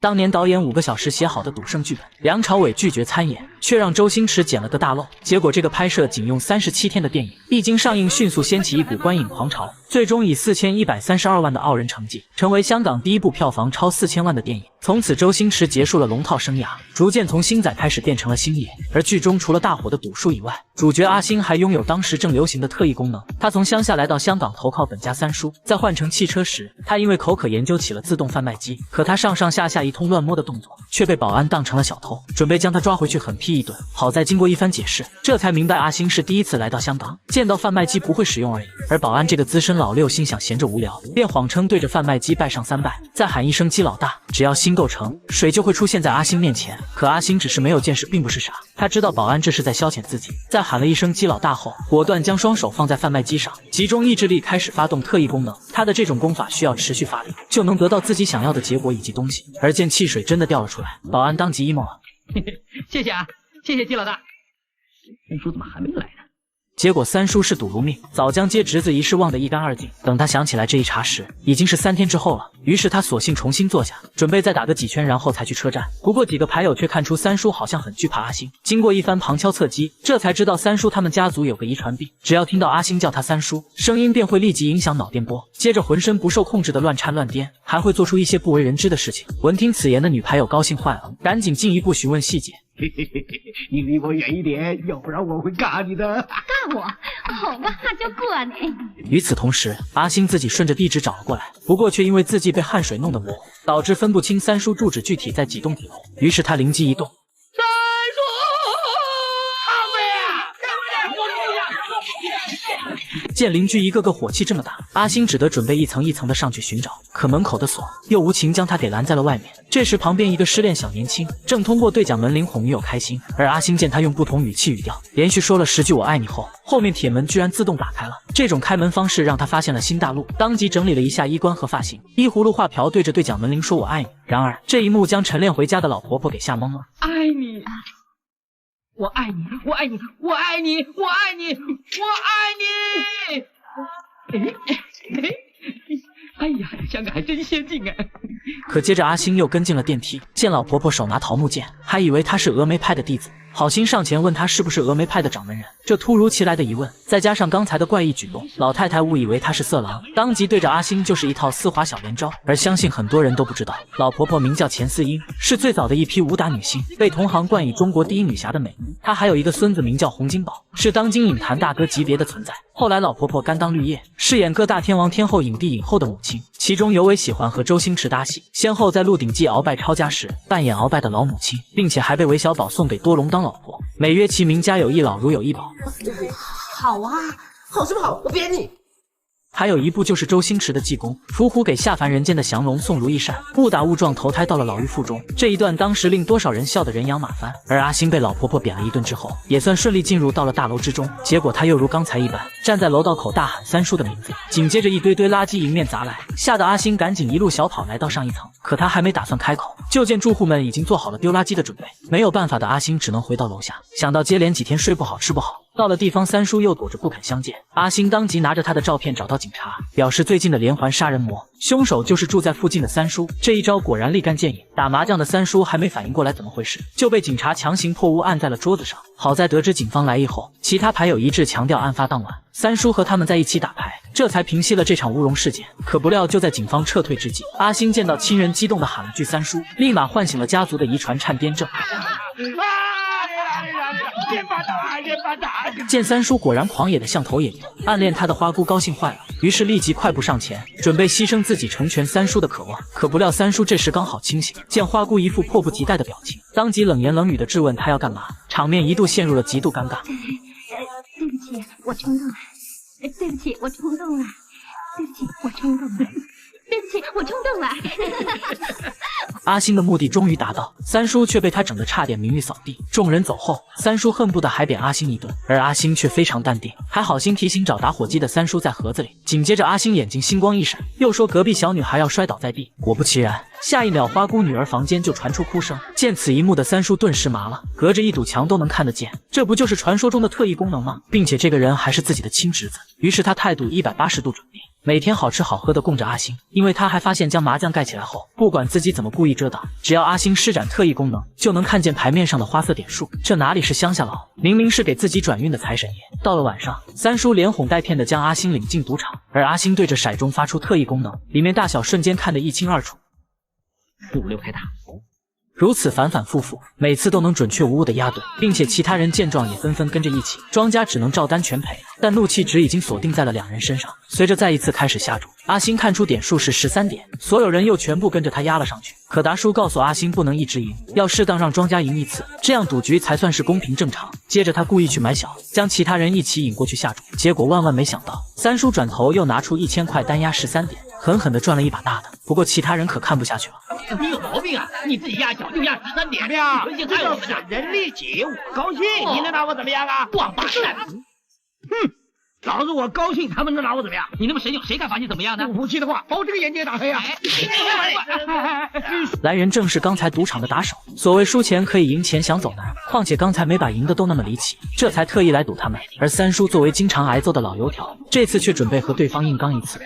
当年导演5个小时写好的赌圣剧本，梁朝伟拒绝参演，却让周星驰捡了个大漏。结果这个拍摄仅用37天的电影，一经上映迅速掀起一股观影狂潮，最终以4132万的傲人成绩，成为香港第一部票房超4000万的电影。从此，周星驰结束了龙套生涯，逐渐从星仔开始变成了星爷。而剧中除了大火的赌术以外，主角阿星还拥有当时正流行的特异功能。他从乡下来到香港投靠本家三叔，在换乘汽车时，他因为口渴研究起了自动贩卖机。可他上上下下一通乱摸的动作，却被保安当成了小偷，准备将他抓回去狠批一顿。好在经过一番解释，这才明白阿星是第一次来到香港，见到贩卖机不会使用而已。而保安这个资深老六心想闲着无聊，便谎称对着贩卖机拜上3拜，再喊一声鸡老大，只要心够诚，水就会出现在阿星面前。可阿星只是没有见识，并不是傻，他知道保安这是在消遣自己。在喊了一声鸡老大后，果断将双手放在贩卖机上，集中意志力开始发动特异功能。他的这种功法需要持续发力，就能得到自己想要的结果以及东西。而见汽水真的掉了出来，保安当即 emo 了。谢谢啊，谢谢鸡老大。三叔怎么还没来呢？结果三叔是赌如命，早将接侄子一事忘得一干二净。等他想起来这一茬时，已经是3天之后了。于是他索性重新坐下，准备再打个几圈，然后才去车站。不过几个牌友却看出三叔好像很惧怕阿星，经过一番旁敲侧击，这才知道三叔他们家族有个遗传病，只要听到阿星叫他三叔，声音便会立即影响脑电波，接着浑身不受控制的乱颤乱颠，还会做出一些不为人知的事情。闻听此言的女牌友高兴坏了，赶紧进一步询问细节。你离我远一点，要不然我会尬你的。尬我？好吧，就过你。与此同时，阿星自己顺着地址找了过来，不过却因为字迹被汗水弄得模糊，导致分不清三叔住址具体在几栋几楼。于是他灵机一动，三叔，见邻居一个个火气这么大，阿星只得准备一层一层的上去寻找，可门口的锁又无情将他给拦在了外面。这时旁边一个失恋小年轻正通过对讲门铃哄女友开心，而阿星见他用不同语气语调连续说了10句我爱你后，后面铁门居然自动打开了。这种开门方式让他发现了新大陆，当即整理了一下衣冠和发型，依葫芦画瓢对着对讲门铃说我爱你。然而这一幕将晨练回家的老婆婆给吓懵了。爱你，我爱你，我爱你，我爱你，我爱你，我爱你。哎呀，香港还真先进哎！可接着阿星又跟进了电梯，见老婆婆手拿桃木剑，还以为她是峨眉派的弟子，好心上前问她是不是峨眉派的掌门人。这突如其来的疑问，再加上刚才的怪异举动，老太太误以为他是色狼，当即对着阿星就是一套丝滑小连招。而相信很多人都不知道，老婆婆名叫钱思英，是最早的一批武打女星，被同行冠以中国第一女侠的美誉。她还有一个孙子名叫洪金宝，是当今影坛大哥级别的存在。后来老婆婆甘当绿叶，饰演各大天王天后影帝影后的母亲，其中尤为喜欢和周星驰搭戏，先后在《鹿鼎记》鳌拜抄家时扮演鳌拜的老母亲，并且还被韦小宝送给多隆当老婆，美曰其名家有一老如有一宝。好啊，好什么好？我扁你！还有一部就是周星驰的济公，伏虎给下凡人间的降龙送如意扇，误打误撞投胎到了牢狱腹中。这一段当时令多少人笑得人仰马翻。而阿星被老婆婆扁了一顿之后，也算顺利进入到了大楼之中。结果他又如刚才一般，站在楼道口大喊三叔的名字，紧接着一堆堆垃圾迎面砸来，吓得阿星赶紧一路小跑来到上一层。可他还没打算开口，就见住户们已经做好了丢垃圾的准备。没有办法的阿星只能回到楼下，想到接连几天睡不好吃不好，到了地方三叔又躲着不肯相见，阿星当即拿着他的照片找到警察，表示最近的连环杀人魔凶手就是住在附近的三叔。这一招果然立竿见影，打麻将的三叔还没反应过来怎么回事，就被警察强行破屋按在了桌子上。好在得知警方来意后，其他牌友一致强调案发当晚三叔和他们在一起打牌，这才平息了这场乌龙事件。可不料就在警方撤退之际，阿星见到亲人激动地喊了句三叔，立马唤醒了家族的遗传颤癫症。见三叔果然狂野的像头野牛，暗恋他的花姑高兴坏了，于是立即快步上前，准备牺牲自己成全三叔的渴望。可不料三叔这时刚好清醒，见花姑一副迫不及待的表情，当即冷言冷语的质问他要干嘛，场面一度陷入了极度尴尬。对不起，我冲动了。对不起，我冲动了。对不起，我冲动了。对不起，我冲动了。阿星的目的终于达到，三叔却被他整得差点名誉扫地。众人走后，三叔恨不得还扁阿星一顿，而阿星却非常淡定，还好心提醒找打火机的三叔在盒子里。紧接着阿星眼睛星光一闪，又说隔壁小女孩要摔倒在地。果不其然，下一秒花姑女儿房间就传出哭声。见此一幕的三叔顿时麻了，隔着一堵墙都能看得见，这不就是传说中的特异功能吗？并且这个人还是自己的亲侄子。于是他态度180度转变，每天好吃好喝的供着阿星，因为他还发现将麻将盖起来后，不管自己怎么故意遮挡，只要阿星施展特异功能，就能看见牌面上的花色点数。这哪里是乡下佬，明明是给自己转运的财神爷。到了晚上，三叔连哄带骗的将阿星领进赌场，而阿星对着骰盅发出特异功能，里面大小瞬间看得一清二楚。5、6开大。如此反反复复，每次都能准确无误的压对，并且其他人见状也纷纷跟着一起，庄家只能照单全赔。但怒气值已经锁定在了2人身上。随着再一次开始下注，阿星看出点数是13点，所有人又全部跟着他压了上去。可达叔告诉阿星不能一直赢，要适当让庄家赢一次，这样赌局才算是公平正常。接着他故意去买小，将其他人一起引过去下注，结果万万没想到，三叔转头又拿出1000块单压13点，狠狠地赚了一把大的。不过其他人可看不下去了。你有毛病啊！你自己压小就压13点，存心害我们的。人力己，我高兴，你能拿我怎么样啊？王八蛋！哼，老子我高兴，他们能拿我怎么样？你那么神勇，谁敢把你怎么样呢？不服气的话，把我这个眼睛打黑啊！来人正是刚才赌场的打手，所谓输钱可以赢钱想走难，况且刚才每把赢的都那么离奇，这才特意来赌他们。而三叔作为经常挨揍的老油条，这次却准备和对方硬刚一次。